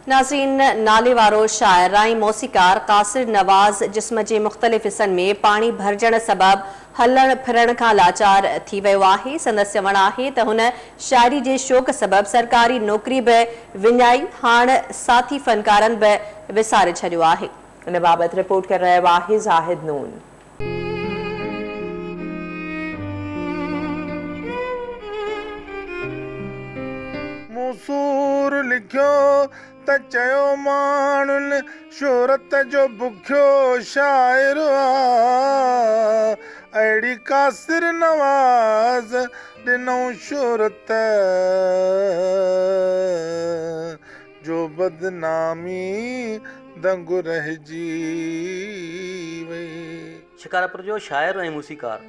नाज़रीन, नाले वारो शाइर ऐं मौसीकार कासिर नवाज़ जिस्म जे मुख़्तलिफ़ हिस्सनि में पाणी भरिजण सबबि हलण फिरण खां लाचार थी वियो आहे। संदसि चवणु आहे त हुन शाइरी जे शौक़ सबबि सरकारी नौकरी बि विञाई, हाणे साथी फ़नकारनि बि विसारे छॾियो आहे। इन बाबति रिपोर्ट करे रहियो आहे ज़ाहिद नून। मूसूर लिखियो त चयो माण्हुनि शोहरत जो बुखियो शाइर अहिड़ी कासिर नवाज़ ॾिनऊं शोहरत जो बदनामी दंग रहिजी वई। शिकारपुर जो शाइर ऐं मूसीकार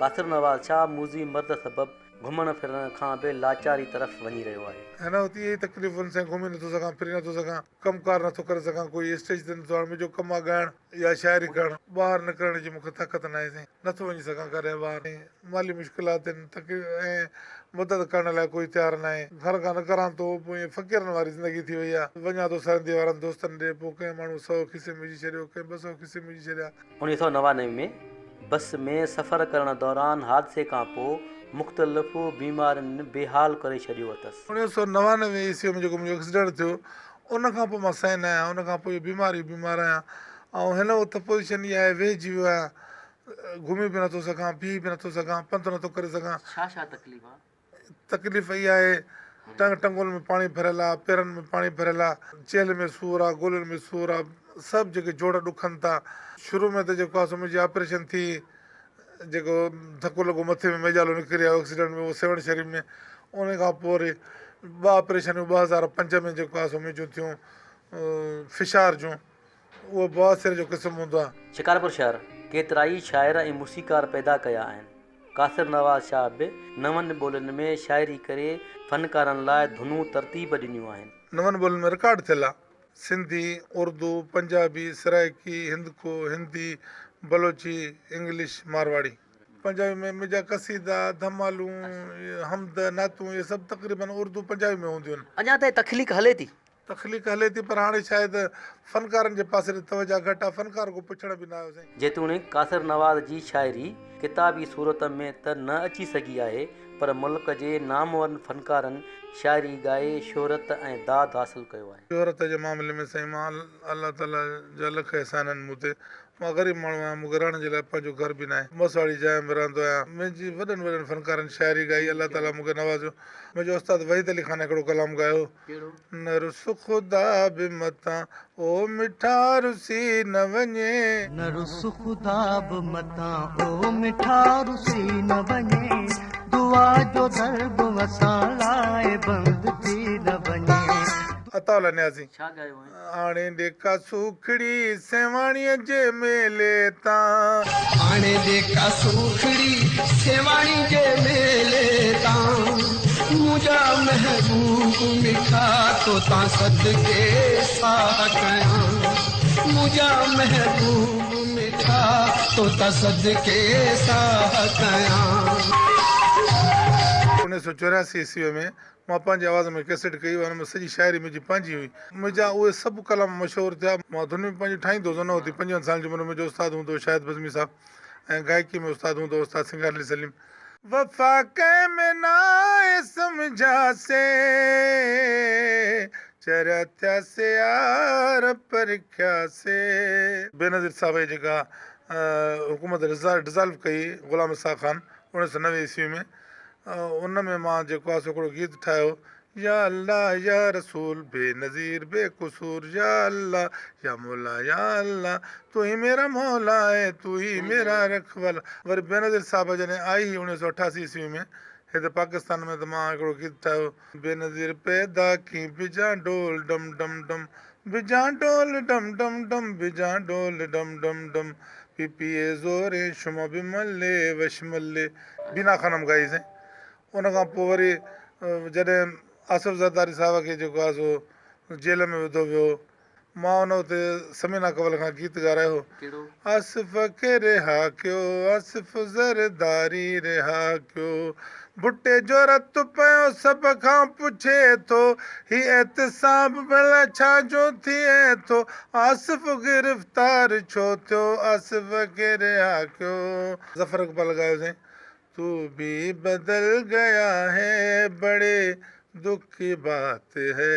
कासिर नवाज़ शाह मूज़ी मर्द सबबि घुमण फिरण खां बि लाचारी तरफ़ वञी रहियो आहे। है न उते इहे तकलीफ़ुनि सां घुमी नथो सघां, फिरी नथो सघां, कमकार नथो करे सघां, कोई स्टेज ते नथो आणो, मुंहिंजो कमु आहे ॻाइणु या शाइरी करणु, ॿाहिरि निकिरण जी मूंखे ताक़त न आहे साईं, नथो वञी सघां करे ॿाहिरि, माली मुश्किलात आहिनि ऐं मदद करण लाइ कोई तयारु न आहे, घर खां न करां थो, पोइ फ़क़ीरनि वारी ज़िंदगी थी वई आहे, वञा थो सरहदी वारनि दोस्तनि ॾे, पोइ कंहिं माण्हू 100 खिसे में विझी छॾियो, कंहिं 200 खिसे में विझी छॾिया। 1999 में बस में सफ़र करण दौरान हादसे खां पोइ मुख़्तलिफ़ बीमारियुनि बेहाल करे छॾियो अथसि। 1999 ईस्वी में जेको मुंहिंजो एक्सीडेंट थियो उन खां पोइ मां सही न आहियां, उन खां पोइ बीमार आहियां ऐं हिन वक़्तु पोज़ीशन इहा आहे, वेहिजी वियो आहियां, घुमी बि नथो सघां, बीह बि नथो सघां, पंधु नथो करे सघां। छा तकलीफ़ आहे? तकलीफ़ इहा आहे, टंगुनि में पाणी भरियल आहे, पेरनि में पाणी भरियल आहे, चेल में सूरु आहे, गोलियुनि में सूरु आहे, सभु जेके जोड़ ॾुखनि था। शुरू में त जेको आहे मुंहिंजी ऑपरेशन थी, जेको धको लॻो मथे में मेजालो निकिरी आयो एक्सीडेंट में, उहो सेवण शरीफ़ में, उन खां पोइ वरी 2 ऑपरेशनूं 2005 में जेको आहे मुंहिंजूं थियूं फिशार जूं, उहो बवासीर जो क़िस्म हूंदो आहे। शिकारपुर शहर केतिराई शाइर ऐं मूसीकार पैदा कया आहिनि। कासिर नवाज़ शाह बि 9 ॿोलियुनि में शाइरी करे फ़नकारनि लाइ धुनूं तरतीब ॾिनियूं आहिनि। 9 ॿोलियुनि में रिकॉर्ड थियल आहे, सिंधी, उर्दू, पंजाबी, सराइकी, हिंदको, हिंदी, बलोची, इंग्लिश, मारवाड़ी। पंजाबी में मुंहिंजा कसीदा, धमालूं, हमद, नातूं, इहे सभु तक़रीबन उर्दू पंजाबी में हूंदियूं आहिनि। अञा ताईं तख़लीक़ हले थी पर हाणे शायदि फ़नकारनि जे पासे तवजा घटि आहे, फ़नकार को पुछण बि न आयो साईं। जेतोणीकि कासिर नवाज़ जी शाइरी किताबी सूरत में त न अची सघी आहे, पर मुल्क जे नामवरनि फ़नकारनि शाइरी ॻाए शोहरत ऐं दाद हासिलु कयो आहे। शोहरत जे मामले में साईं मां अलाह ताला जा लख एहसान आहिनि मूं ते। मां ग़रीब माण्हू आहियां, मूंखे रहण जे लाइ पंहिंजो घर बि न आहे, मसवाड़ी जाइ में रहंदो आहियां। मुंहिंजी वॾनि फ़नकारनि शाइरी ॻाई, अलाह ताला मूंखे नवाज़ियो। मुंहिंजो उस्ताद वहीद अली ख़ान हिकिड़ो कलाम ॻायो, न रुस ख़ुदा बि मतां ओ मिठा रुसी न वञे, न रुस ख़ुदा बि मतां ओ मिठा रुसी न वञे, दुआ जो दर्द असां लाइ बंदि थी न वञे। अताउल्ला न्याज़ी हाणे ॾेका सूखड़ी सेवाणीअ जे मेले तां, हाणे ॾेका सूखड़ी सेवाणी जे मेले तां, मुंहिंजा महबूब मिठा तो तां सदके साह कयां, मुंहिंजा महबूब मिठा तो तां सदके साह कयां। 1984 ईस्वी में मां पंहिंजी आवाज़ में कैसेट कई, हुन में सॼी शाइरी मुंहिंजी पंहिंजी हुई। मुंहिंजा उहे सभु कलाम मशहूरु थिया। मां धुन में पंहिंजी ठाहींदो हुउसि, न होती 55 साल जी उमिरि में मुंहिंजो उस्तादु हूंदो शाहिद बज़मी साहिबु, ऐं गायकी में उस्तादु हूंदो उस्तादु सिंगार अली सलीम। वफ़ा कंहिं में न आहे सम्झासे, चरिया थियासे यार परखियासे। बेनज़ीर साहिब जेका हुकूमत डिज़ॉल्व कई ग़ुलाम इसाक़ ख़ान 1990 ईस्वी में, उन में मां जेको आहे हिकिड़ो गीत ठाहियो, या अल्लाह या रसूल बेनज़ीर बेक़सूर, या अल्लाह या मौला या अल्लाह तू ही मेरा मौला है तू ही मेरा रखवाला। वरी बेनज़ीर साहिब जॾहिं आई 1988 ईस्वी में हिते पाकिस्तान में, त मां हिकिड़ो गीत ठाहियो, बेनज़ीर पैदा की बिजा डोल डम डम डम, बिजा डोल डम डम डम, बिजा डोल डम डम डम, पीपीए ज़ोरे शुमा बि मले वश मले। बीना ख़ानम ॻाई साईं। उन खां पोइ वरी जॾहिं आसिफ़ ज़रदारी साहिब खे जेको आहे सो जेल में विधो वियो, मां उन उते समीना कवल खां गीत ॻारायो कहिड़ो? आसिफ़ खे रिहा कयो, आसिफ़ ज़रदारी रिहा कयो, बुटे जो रत पियो सभ खां पुछे थो, ही एहतिसाब भला छा जो थिए थो, आसिफ़ गिरफ़्तार छो थियो, आसिफ़ खे रिहा कयो। ज़फ़र इक़बाल ॻायोसीं, तू भी बदल गया है बड़े दुख की बात है,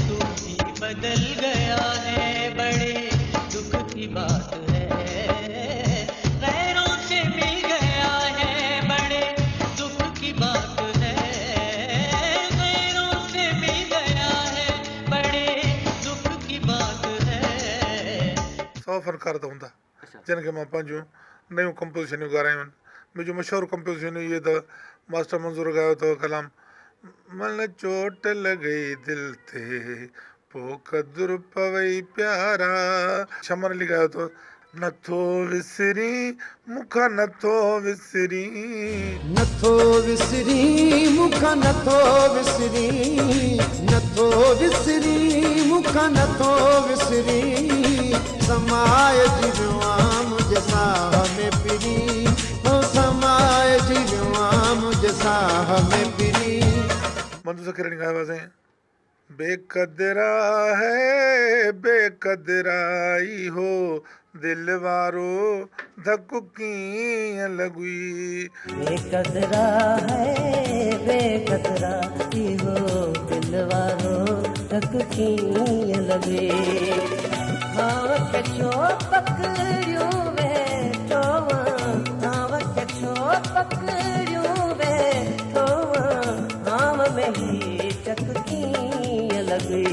तू भी बदल गया है बड़े दुख की बात है, गैरों से मिल गया है बड़े दुख की बात है, गैरों से मिल गया है बड़े दुख की बात है। 100 फनकार त हूंदा जिन खे मां पंहिंजूं नयूं कंपोज़िशनियूं ॻारायूं आहिनि। मुंहिंजूं मशहूरु कंपोज़िशनियूं इहे अथव, मास्टर मंज़ूर ॻायो अथव कलाम, मन चोट लॻई दिल ते पोइ कदुर पवई प्यारा, शमन अली ॻायो अथव, नथो विसरी मूंखां नथो विसरी, नथो विसरी मूंखां नथो विसरी, नथो विसरी मूंखां नथो विसरी, समाए जी वियो मुंहिंजे साह में पिरी, ओ समाए जी वियो मुंहिंजे साह में पिरी। मंजू सखीरणी ॻायो हुआसीं, बेक़दरा है बेक़दराई हो दिल वारो धक कीअं लॻी, बेकदरा है बेकदरा इहो दिल वारो धक कीअं लॻे, हाव के छो पकड़ियो वेठो, हाव के छो पकड़ियो वेठो, हाव में ही चक कीअं लॻे।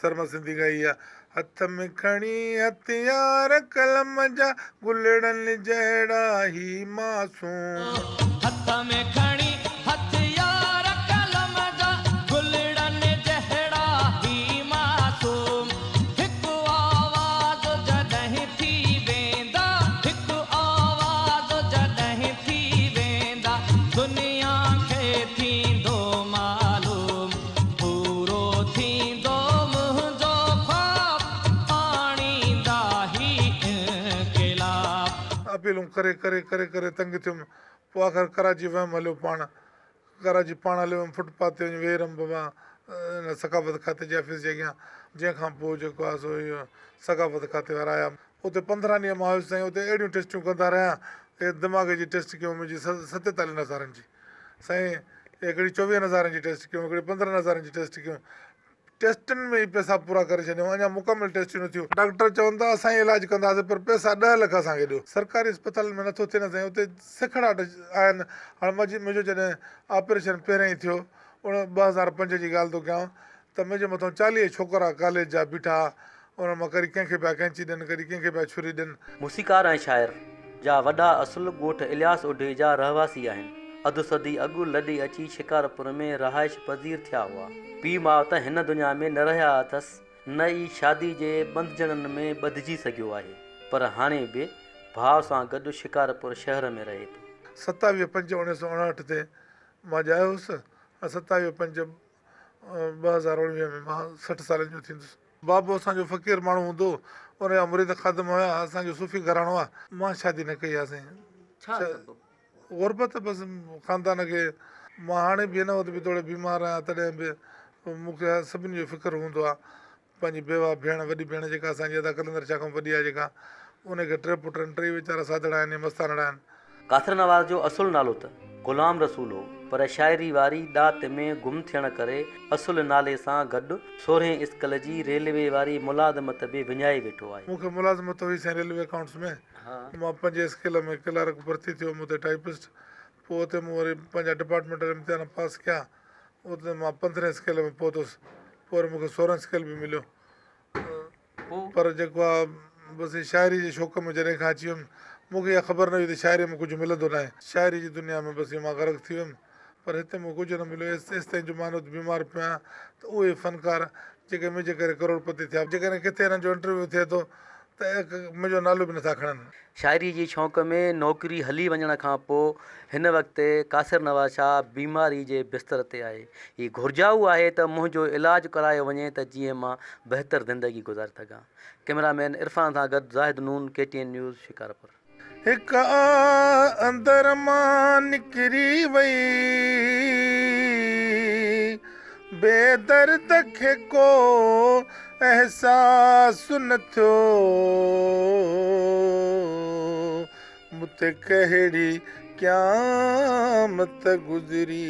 शर्मा सिंधी ॻाई आहे, हथ में खणी हथियार कलम जा गुलड़नि जहिड़ा ही मासूम, हथ में खणी हथियार कलम जा गुलड़नि जहिड़ा ही मासूम, हिकु आवाज़ जॾहिं थी वेंदा, हिकु आवाज़ जॾहिं थी वेंदा, दुनिया खे थींदो मालूम, पूरो थींदो मुंहिंजो ख्वाब, आणींदा ही इनक़िलाब। अपीलूं करे करे करे करे तंग थियुमि, पोइ आख़िर कराची वियुमि, हलियो पाण कराची पाण हलियो हुउमि, फुटपाथ ते वञी वेही रहियुमि बाबा हिन सकाफ़त खाते जे ऑफिस जे अॻियां, जंहिंखां पोइ जेको आहे सो इहो सकाफ़त खाते वारा आया, उते 15 ॾींहं मां हुयुसि साईं, उते अहिड़ियूं टेस्टियूं कंदा रहिया, हे दिमाग़ जी टेस्ट कयूं मुंहिंजी 47 हज़ारनि जी, साईं हिकिड़ी 24 हज़ारनि जी टेस्ट कयूं, हिकिड़ी 15 हज़ारनि जी टेस्ट कयूं, टेस्टनि में ई पैसा पूरा करे छॾियूं, अञा मुकमिल टेस्टियूं न थियूं, डॉक्टर चवनि था असां इलाजु कंदासीं पर पैसा 10 लख असांखे ॾियो, सरकारी अस्पताल में नथो थिए न साईं, उते सिखड़ाट आहिनि। हाणे मुंहिंजो जॾहिं ऑपरेशन पहिरियों ई थियो 2005 जी ॻाल्हि थो कयां, त मुंहिंजे मथां 40 छोकिरा कॉलेज जा बीठा, उन्हनि मां कॾहिं कंहिंखे पिया कैंची ॾियनि, कॾहिं कंहिंखे पिया छुरी ॾियनि। मूसीकार ऐं शाइर जा वॾा असुल ॻोठ इलियास उढे जा रहवासी आहिनि। अधु सदी अॻु लॾे अची शिकारपुर में रहाइश पज़ीर थिया हुआ। पीउ माउ त हिन दुनिया में न रहिया अथसि, न ई शादी जे बंधजणनि में ॿधिजी सघियो आहे, पर हाणे बि भाउ सां गॾु शिकारपुर शहर में रहे थो। 27/5/1959 ते मां ॼायो हुउसि, ऐं 27/5/2019 में मां 60 सालनि जो थींदुसि। बाबो असांजो फ़क़ीर माण्हू हूंदो, उनजा मुरीद ख़ादम हुया, असांजो सूफ़ी घराणो आहे, मां शादी न कई आहे साईं, गुरबत बसि ख़ानदान खे, मां हाणे बि हिन वक़्तु बि थोरो बीमार आहियां, तॾहिं बि मूंखे सभिनी जो फ़िक्रु हूंदो आहे, पंहिंजी बेवा भेण, वॾी भेण जेका असांजी अदा कलंदर शाह खां वॾी आहे जेका, उनखे 3 पुट आहिनि, 3 वीचारा सादड़ा आहिनि, मस्तानड़ा आहिनि। कासर नवाज़ जो असुलु नालो त ग़ुलाम रसूल हो, पर शाइरी वारी ॾात में गुम थियण करे असुल नाले सां गॾु 16 स्कूल जी रेलवे वारी मुलाज़मत बि विञाए वेठो आहे। मूंखे मुलाज़मत हुई साईं रेलवे अकाउंट्स में, मां 5 स्केल में क्लर्क भर्ती थियो, मूं टाइपिस्ट, पोइ उते मूं वरी पंहिंजा डिपार्टमेंटल इम्तिहान पास कया, उते मां 15 स्केल में पहुतुसि, पोइ वरी मूंखे 16 स्केल बि मिलियो, पर जेको आहे बसि शाइरी जे शौक़ में जॾहिं खां अची वियुमि, मूंखे इहा ख़बर न हुई त शाइरी में कुझु मिलंदो न आहे, शाइरी जी दुनिया में बसि मां ग़रक़ थी वियुमि, पर हिते मूंखे कुझु न मिलियो। एसि ताईं जो मां बीमार पियो आहियां, त उहे फ़नकार जेके मुंहिंजे करे करोड़पति थिया, जेकॾहिं किथे हिननि जो इंटरव्यू थिए थो त मुंहिंजो नालो बि नथा खणनि। शाइरी जी शौक़ में नौकिरी हली वञण खां पोइ हिन वक़्तु कासिर नवाज़ शाह बीमारी जे बिस्तर ते आहे। हीअ घुर्जाऊ आहे त मुंहिंजो इलाजु करायो वञे त जीअं मां बहितर ज़िंदगी गुज़ारे सघां। कैमरामैन इरफान सां गॾु ज़ाहिद नून, KTN न्यूज़, शिकारपुर। हिकु अंदर मां निकिरी वई बेदर्द खे को एहसासु न थियो मूंते कहिड़ी क़यामत गुज़री।